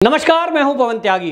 नमस्कार, मैं हूं पवन त्यागी।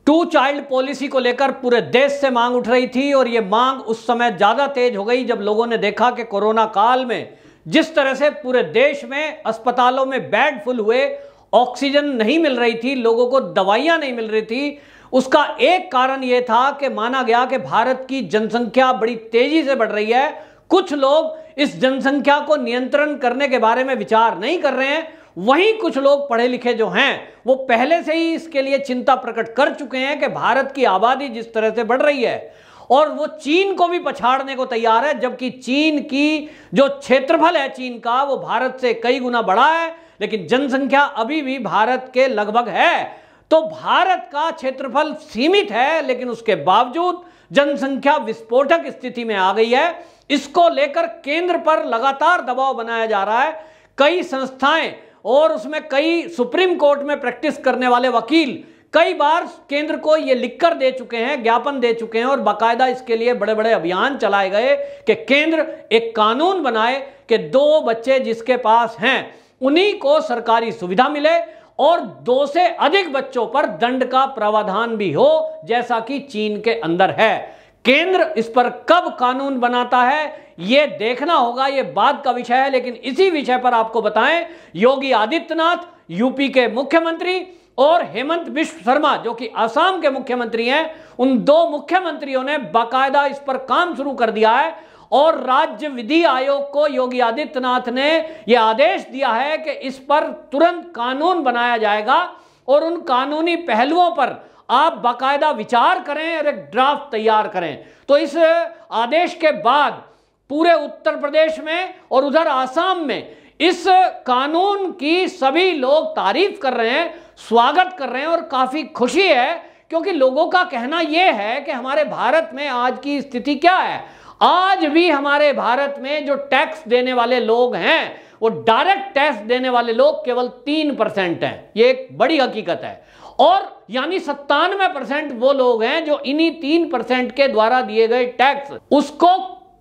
टू चाइल्ड पॉलिसी को लेकर पूरे देश से मांग उठ रही थी और यह मांग उस समय ज्यादा तेज हो गई जब लोगों ने देखा कि कोरोना काल में जिस तरह से पूरे देश में अस्पतालों में बेड फुल हुए, ऑक्सीजन नहीं मिल रही थी, लोगों को दवाइयां नहीं मिल रही थी। उसका एक कारण यह था कि माना गया कि भारत की जनसंख्या बड़ी तेजी से बढ़ रही है। कुछ लोग इस जनसंख्या को नियंत्रण करने के बारे में विचार नहीं कर रहे हैं। वहीं कुछ लोग पढ़े लिखे जो हैं वो पहले से ही इसके लिए चिंता प्रकट कर चुके हैं कि भारत की आबादी जिस तरह से बढ़ रही है और वो चीन को भी पछाड़ने को तैयार है, जबकि चीन की जो क्षेत्रफल है चीन का वो भारत से कई गुना बड़ा है, लेकिन जनसंख्या अभी भी भारत के लगभग है। तो भारत का क्षेत्रफल सीमित है, लेकिन उसके बावजूद जनसंख्या विस्फोटक स्थिति में आ गई है। इसको लेकर केंद्र पर लगातार दबाव बनाया जा रहा है। कई संस्थाएं और उसमें कई सुप्रीम कोर्ट में प्रैक्टिस करने वाले वकील कई बार केंद्र को यह लिखकर दे चुके हैं, ज्ञापन दे चुके हैं और बाकायदा इसके लिए बड़े बड़े अभियान चलाए गए कि केंद्र एक कानून बनाए कि 2 बच्चे जिसके पास हैं उन्हीं को सरकारी सुविधा मिले और 2 से अधिक बच्चों पर दंड का प्रावधान भी हो, जैसा कि चीन के अंदर है। केंद्र इस पर कब कानून बनाता है यह देखना होगा, यह बाद का विषय है। लेकिन इसी विषय पर आपको बताएं, योगी आदित्यनाथ यूपी के मुख्यमंत्री और हेमंत बिश्व शर्मा जो कि असम के मुख्यमंत्री हैं, उन 2 मुख्यमंत्रियों ने बाकायदा इस पर काम शुरू कर दिया है और राज्य विधि आयोग को योगी आदित्यनाथ ने यह आदेश दिया है कि इस पर तुरंत कानून बनाया जाएगा और उन कानूनी पहलुओं पर आप बाकायदा विचार करें और एक ड्राफ्ट तैयार करें। तो इस आदेश के बाद पूरे उत्तर प्रदेश में और उधर आसाम में इस कानून की सभी लोग तारीफ कर रहे हैं, स्वागत कर रहे हैं और काफी खुशी है, क्योंकि लोगों का कहना यह है कि हमारे भारत में आज की स्थिति क्या है। आज भी हमारे भारत में जो टैक्स देने वाले लोग हैं वो डायरेक्ट टैक्स देने वाले लोग केवल 3% हैं। ये एक बड़ी हकीकत है। और यानी 97% वो लोग हैं जो इन्हीं 3% के द्वारा दिए गए टैक्स उसको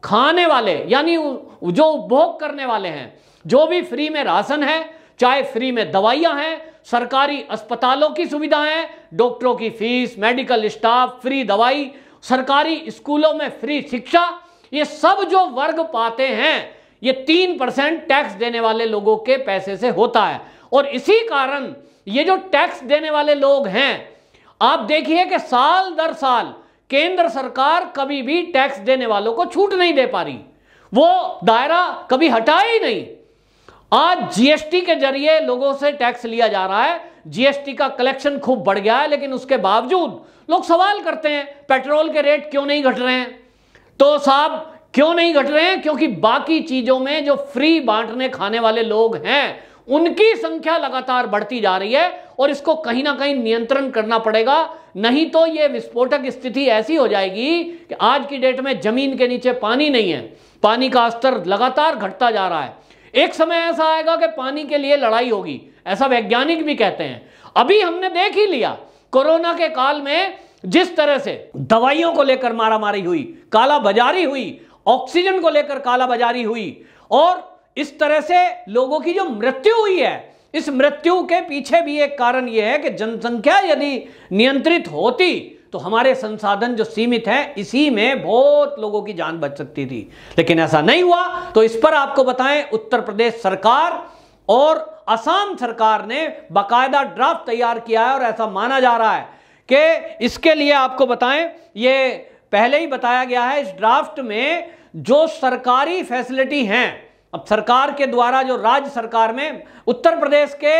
खाने वाले, यानी जो उपभोग करने वाले हैं। जो भी फ्री में राशन है, चाहे फ्री में दवाइयां हैं, सरकारी अस्पतालों की सुविधाएं, डॉक्टरों की फीस, मेडिकल स्टाफ, फ्री दवाई, सरकारी स्कूलों में फ्री शिक्षा, ये सब जो वर्ग पाते हैं ये 3% टैक्स देने वाले लोगों के पैसे से होता है। और इसी कारण ये जो टैक्स देने वाले लोग हैं, आप देखिए कि साल दर साल केंद्र सरकार कभी भी टैक्स देने वालों को छूट नहीं दे पा रही, वो दायरा कभी हटा ही नहीं। आज जीएसटी के जरिए लोगों से टैक्स लिया जा रहा है, जीएसटी का कलेक्शन खूब बढ़ गया है, लेकिन उसके बावजूद लोग सवाल करते हैं पेट्रोल के रेट क्यों नहीं घट रहे हैं। तो साहब क्यों नहीं घट रहे हैं? क्योंकि बाकी चीजों में जो फ्री बांटने खाने वाले लोग हैं उनकी संख्या लगातार बढ़ती जा रही है और इसको कहीं ना कहीं नियंत्रण करना पड़ेगा, नहीं तो यह विस्फोटक स्थिति ऐसी हो जाएगी कि आज की डेट में जमीन के नीचे पानी नहीं है, पानी का स्तर लगातार घटता जा रहा है। एक समय ऐसा आएगा कि पानी के लिए लड़ाई होगी, ऐसा वैज्ञानिक भी कहते हैं। अभी हमने देख ही लिया कोरोना के काल में जिस तरह से दवाइयों को लेकर मारामारी हुई, काला बाजारी हुई, ऑक्सीजन को लेकर काला बाजारी हुई और इस तरह से लोगों की जो मृत्यु हुई है, इस मृत्यु के पीछे भी एक कारण यह है कि जनसंख्या यदि नियंत्रित होती तो हमारे संसाधन जो सीमित हैं इसी में बहुत लोगों की जान बच सकती थी, लेकिन ऐसा नहीं हुआ। तो इस पर आपको बताएं, उत्तर प्रदेश सरकार और असम सरकार ने बाकायदा ड्राफ्ट तैयार किया है और ऐसा माना जा रहा है कि इसके लिए आपको बताएं, ये पहले ही बताया गया है इस ड्राफ्ट में जो सरकारी फैसिलिटी हैं, अब सरकार के द्वारा जो राज्य सरकार में उत्तर प्रदेश के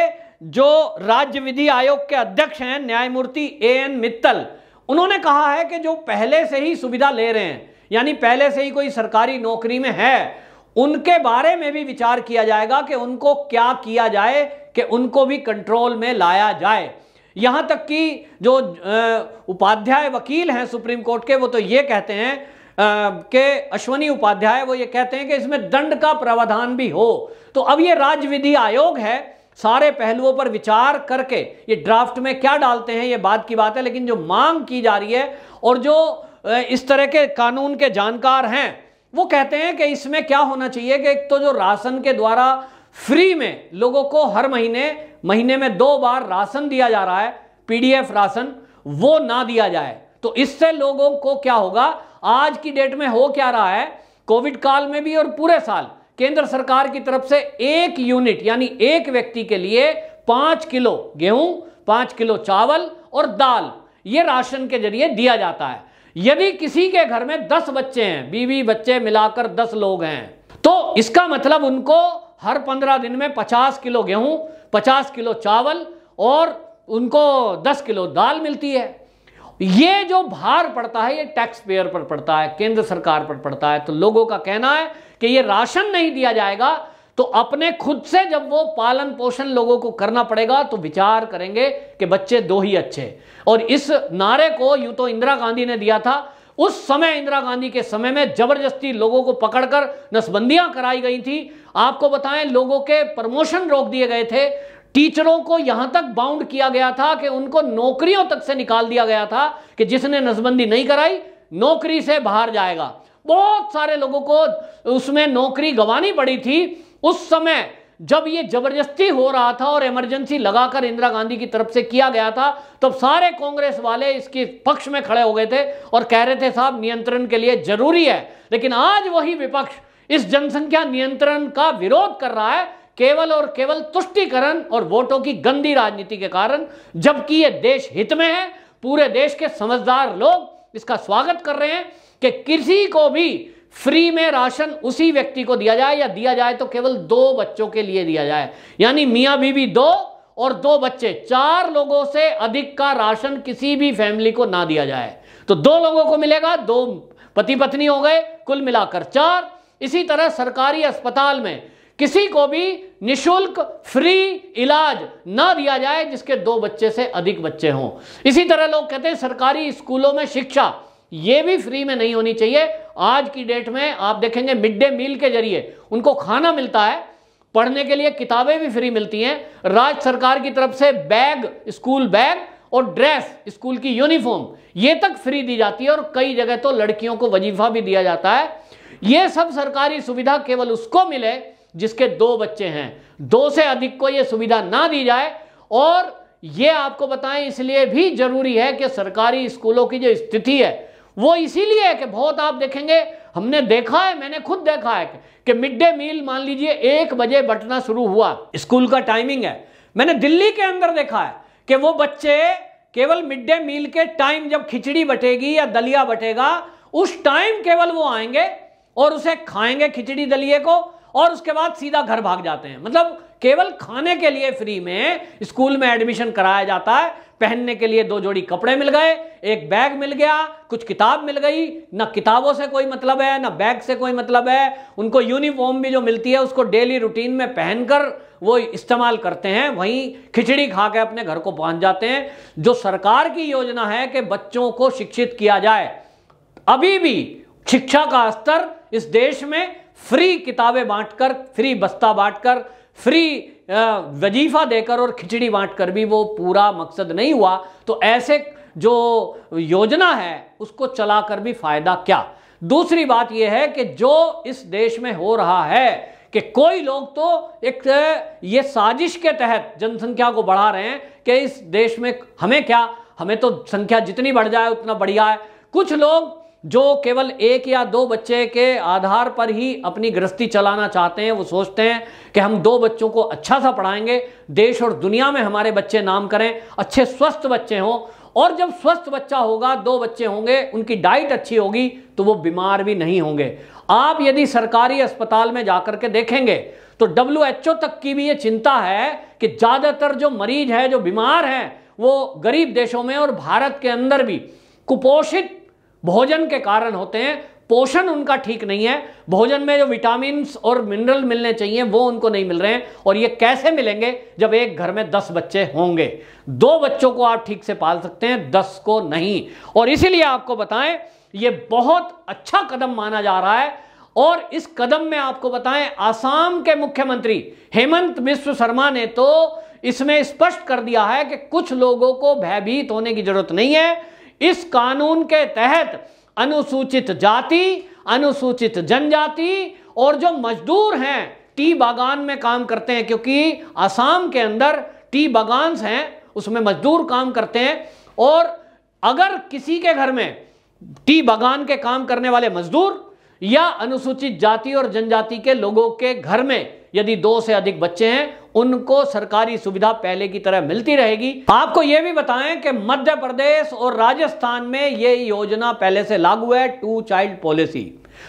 जो राज्य विधि आयोग के अध्यक्ष हैं न्यायमूर्ति एएन मित्तल, उन्होंने कहा है कि जो पहले से ही सुविधा ले रहे हैं, यानी पहले से ही कोई सरकारी नौकरी में है, उनके बारे में भी विचार किया जाएगा कि उनको क्या किया जाए कि उनको भी कंट्रोल में लाया जाए। यहां तक कि जो उपाध्याय वकील हैं सुप्रीम कोर्ट के, वो तो ये कहते हैं कि अश्वनी उपाध्याय, वो ये कहते हैं कि इसमें दंड का प्रावधान भी हो। तो अब ये राज्य विधि आयोग है, सारे पहलुओं पर विचार करके ये ड्राफ्ट में क्या डालते हैं ये बात की बात है। लेकिन जो मांग की जा रही है और जो इस तरह के कानून के जानकार हैं वो कहते हैं कि इसमें क्या होना चाहिए कि एक तो जो राशन के द्वारा फ्री में लोगों को हर महीने महीने में 2 बार राशन दिया जा रहा है, पीडीएफ राशन, वो ना दिया जाए। तो इससे लोगों को क्या होगा, आज की डेट में हो क्या रहा है, कोविड काल में भी और पूरे साल केंद्र सरकार की तरफ से 1 यूनिट यानी एक व्यक्ति के लिए 5 किलो गेहूं, 5 किलो चावल और दाल, ये राशन के जरिए दिया जाता है। यदि किसी के घर में 10 बच्चे हैं, बीवी बच्चे मिलाकर 10 लोग हैं, तो इसका मतलब उनको हर 15 दिन में 50 किलो गेहूं, 50 किलो चावल और उनको 10 किलो दाल मिलती है। ये जो भार पड़ता है ये टैक्स पेयर पर पड़ता है, केंद्र सरकार पर पड़ता है। तो लोगों का कहना है कि ये राशन नहीं दिया जाएगा तो अपने खुद से जब वो पालन पोषण लोगों को करना पड़ेगा तो विचार करेंगे कि बच्चे 2 ही अच्छे। और इस नारे को यूं तो इंदिरा गांधी ने दिया था, उस समय इंदिरा गांधी के समय में जबरदस्ती लोगों को पकड़कर नसबंदियां कराई गई थी। आपको बताएं, लोगों के प्रमोशन रोक दिए गए थे, टीचरों को यहां तक बाउंड किया गया था कि उनको नौकरियों तक से निकाल दिया गया था कि जिसने नसबंदी नहीं कराई नौकरी से बाहर जाएगा। बहुत सारे लोगों को उसमें नौकरी गंवानी पड़ी थी। उस समय जब ये जबरदस्ती हो रहा था और इमरजेंसी लगाकर इंदिरा गांधी की तरफ से किया गया था, तब सारे कांग्रेस वाले इसके पक्ष में खड़े हो गए थे और कह रहे थे साहब नियंत्रण के लिए जरूरी है। लेकिन आज वही विपक्ष इस जनसंख्या नियंत्रण का विरोध कर रहा है, केवल और केवल तुष्टीकरण और वोटों की गंदी राजनीति के कारण, जबकि ये देश हित में है। पूरे देश के समझदार लोग इसका स्वागत कर रहे हैं कि किसी को भी फ्री में राशन उसी व्यक्ति को दिया जाए, या दिया जाए तो केवल 2 बच्चों के लिए दिया जाए, यानी मियां बीवी 2 और 2 बच्चे, 4 लोगों से अधिक का राशन किसी भी फैमिली को ना दिया जाए। तो 2 लोगों को मिलेगा, 2 पति पत्नी हो गए, कुल मिलाकर 4। इसी तरह सरकारी अस्पताल में किसी को भी निशुल्क फ्री इलाज ना दिया जाए जिसके 2 बच्चे से अधिक बच्चे हों। इसी तरह लोग कहते हैं सरकारी स्कूलों में शिक्षा ये भी फ्री में नहीं होनी चाहिए। आज की डेट में आप देखेंगे मिड डे मील के जरिए उनको खाना मिलता है, पढ़ने के लिए किताबें भी फ्री मिलती हैं, राज्य सरकार की तरफ से बैग, स्कूल बैग और ड्रेस, स्कूल की यूनिफॉर्म ये तक फ्री दी जाती है, और कई जगह तो लड़कियों को वजीफा भी दिया जाता है। ये सब सरकारी सुविधा केवल उसको मिले जिसके 2 बच्चे हैं, 2 से अधिक को ये सुविधा ना दी जाए। और ये आपको बताएं इसलिए भी जरूरी है कि सरकारी स्कूलों की जो स्थिति है वो इसीलिए है कि बहुत आप देखेंगे, हमने देखा है, मैंने खुद देखा है कि मिड डे मील मान लीजिए 1 बजे बंटना शुरू हुआ, स्कूल का टाइमिंग है। मैंने दिल्ली के अंदर देखा है कि वो बच्चे केवल मिड डे मील के टाइम जब खिचड़ी बटेगी या दलिया बटेगा उस टाइम केवल वो आएंगे और उसे खाएंगे खिचड़ी दलिए को, और उसके बाद सीधा घर भाग जाते हैं। मतलब केवल खाने के लिए फ्री में स्कूल में एडमिशन कराया जाता है, पहनने के लिए 2 जोड़ी कपड़े मिल गए, 1 बैग मिल गया, कुछ किताब मिल गई, ना किताबों से कोई मतलब है ना बैग से कोई मतलब है। उनको यूनिफॉर्म भी जो मिलती है उसको डेली रूटीन में पहनकर वो इस्तेमाल करते हैं, वहीं खिचड़ी खा के अपने घर को पहुंच जाते हैं। जो सरकार की योजना है कि बच्चों को शिक्षित किया जाए, अभी भी शिक्षा का स्तर इस देश में फ्री किताबें बांटकर, फ्री बस्ता बांटकर, फ्री वजीफा देकर और खिचड़ी बांटकर भी वो पूरा मकसद नहीं हुआ। तो ऐसे जो योजना है उसको चलाकर भी फायदा क्या। दूसरी बात यह है कि जो इस देश में हो रहा है कि कोई लोग तो एक ये साजिश के तहत जनसंख्या को बढ़ा रहे हैं कि इस देश में हमें क्या, हमें तो संख्या जितनी बढ़ जाए उतना बढ़िया है। कुछ लोग जो केवल 1 या 2 बच्चे के आधार पर ही अपनी गृहस्थी चलाना चाहते हैं, वो सोचते हैं कि हम 2 बच्चों को अच्छा सा पढ़ाएंगे, देश और दुनिया में हमारे बच्चे नाम करें, अच्छे स्वस्थ बच्चे हों। और जब स्वस्थ बच्चा होगा, 2 बच्चे होंगे, उनकी डाइट अच्छी होगी तो वो बीमार भी नहीं होंगे। आप यदि सरकारी अस्पताल में जाकर के देखेंगे तो WHO तक की भी ये चिंता है कि ज़्यादातर जो मरीज है, जो बीमार हैं, वो गरीब देशों में और भारत के अंदर भी कुपोषित भोजन के कारण होते हैं। पोषण उनका ठीक नहीं है, भोजन में जो विटामिन और मिनरल मिलने चाहिए वो उनको नहीं मिल रहे हैं। और ये कैसे मिलेंगे जब एक घर में 10 बच्चे होंगे। 2 बच्चों को आप ठीक से पाल सकते हैं, 10 को नहीं। और इसीलिए आपको बताएं ये बहुत अच्छा कदम माना जा रहा है। और इस कदम में आपको बताएं आसाम के मुख्यमंत्री हेमंत बिस्व शर्मा ने तो इसमें स्पष्ट कर दिया है कि कुछ लोगों को भयभीत होने की जरूरत नहीं है। इस कानून के तहत अनुसूचित जाति, अनुसूचित जनजाति और जो मजदूर हैं, टी बागान में काम करते हैं, क्योंकि आसाम के अंदर टी बागान्स हैं, उसमें मजदूर काम करते हैं, और अगर किसी के घर में टी बागान के काम करने वाले मजदूर या अनुसूचित जाति और जनजाति के लोगों के घर में यदि 2 से अधिक बच्चे हैं, उनको सरकारी सुविधा पहले की तरह मिलती रहेगी। आपको यह भी बताएं कि मध्य प्रदेश और राजस्थान में यह योजना पहले से लागू है, 2 चाइल्ड पॉलिसी।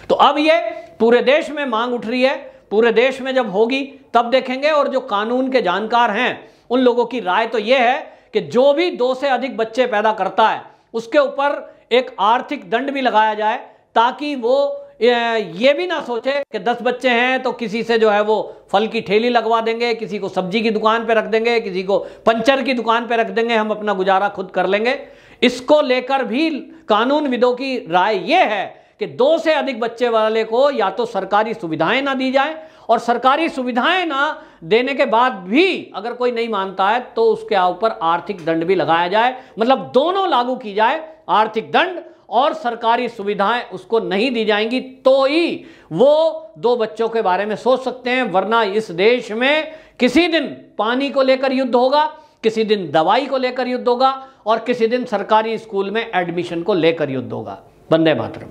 तो अब यह पूरे देश में मांग उठ रही है। पूरे देश में जब होगी तब देखेंगे। और जो कानून के जानकार हैं उन लोगों की राय तो यह है कि जो भी 2 से अधिक बच्चे पैदा करता है उसके ऊपर एक आर्थिक दंड भी लगाया जाए, ताकि वो ये भी ना सोचे कि 10 बच्चे हैं तो किसी से जो है वो फल की ठेली लगवा देंगे, किसी को सब्जी की दुकान पे रख देंगे, किसी को पंचर की दुकान पे रख देंगे, हम अपना गुजारा खुद कर लेंगे। इसको लेकर भी कानूनविदों की राय ये है कि 2 से अधिक बच्चे वाले को या तो सरकारी सुविधाएं ना दी जाए, और सरकारी सुविधाएं ना देने के बाद भी अगर कोई नहीं मानता है तो उसके ऊपर आर्थिक दंड भी लगाया जाए। मतलब दोनों लागू की जाए, आर्थिक दंड और सरकारी सुविधाएं उसको नहीं दी जाएंगी तो ही वो 2 बच्चों के बारे में सोच सकते हैं। वरना इस देश में किसी दिन पानी को लेकर युद्ध होगा, किसी दिन दवाई को लेकर युद्ध होगा, और किसी दिन सरकारी स्कूल में एडमिशन को लेकर युद्ध होगा। वंदे मातरम।